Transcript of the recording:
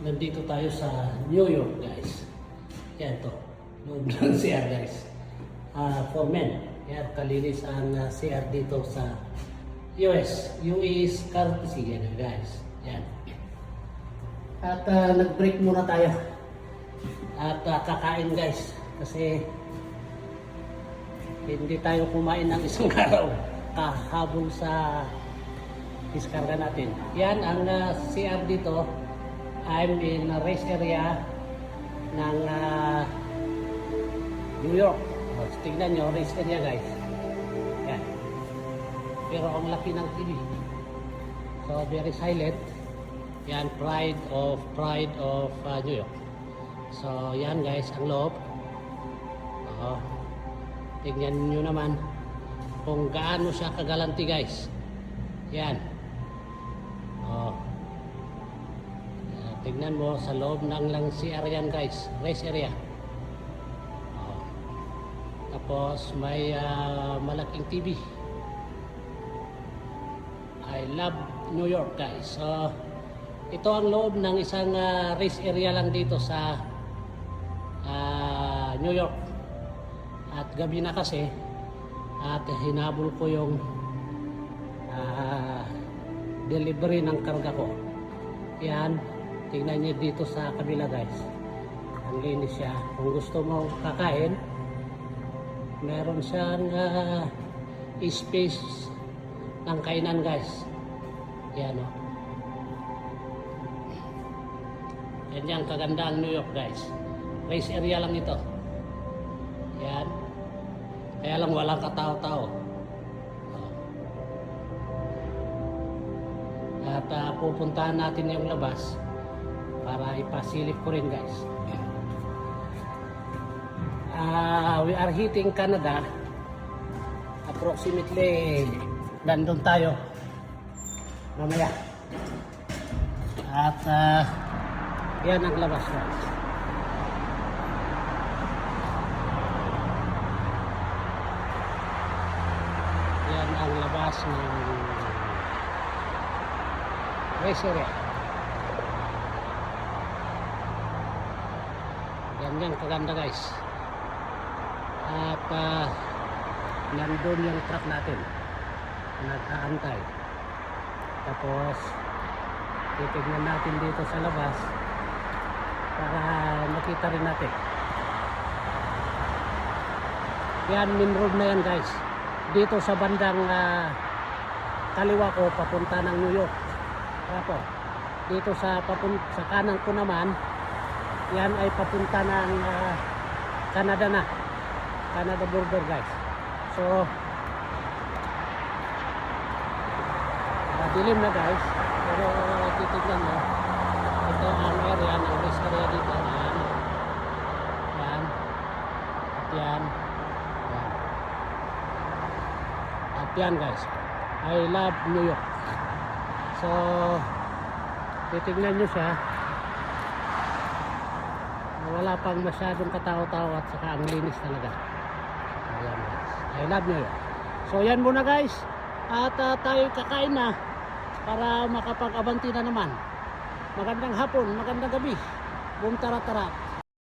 Nandito tayo sa New York, guys. Yan to. Loob ng CR, guys. For men. Yan, kalinis ang CR dito sa US. US courtesy, yan guys. Yan. At nag-break muna tayo. At kakain, guys. Kasi hindi tayo kumain ng isang araw kahabol sa diskarga natin. Yan ang CR dito. I'm in a race area ng New York. Tingnan nyo, race area, guys. Yan. Pero ang laki ng TV. So very silent. Yan, pride of New York. So yan, guys, ang loob. Tingnan nyo naman kung gaano siya kagalanti, guys. Yan. Tingnan mo sa loob ng lang CR yan, guys. Race area. Tapos may malaking TV. I love New York, guys. So ito ang loob ng isang race area lang dito sa New York. At gabi na kasi at hinabol ko yung delivery ng karga ko. Yan. Tingnan niyo dito sa kabila, guys. Ang linis siya. Kung gusto mo kakain, meron siyang space ng kainan, guys. Yan, o. Yan yung kaganda ang New York, guys. Race area lang ito. Yan. Kaya lang walang katao-tao. At pupuntahan natin yung labas para ipasilip ko rin, guys. We are hitting Canada. Approximately nandun tayo mamaya. At yan ang labas, guys. Yan ang labas ng race area. Yan kaganda, guys. At nandun yung truck natin nag-aantay. Tapos titignan natin dito sa labas para makita rin natin. Yan, main road na yan, guys. Dito sa bandang kaliwa ko papunta ng New York. Tapos dito sa kanan ko naman, yan ay papunta ng Canada na. Canada border, guys. So dilim na, guys. Pero titignan mo, ito ang area ng race area dito. Yan. Yan. At yan. Yan. At yan, guys. I love New York. So titignan nyo siya. Wala pang masyadong katao-tao at saka ang linis talaga. Ayan, guys. I love New York. So yan muna, guys. At tayo kakain na para makapag-abanti na naman. Magandang hapon, magandang gabi. Boom, tara-tara.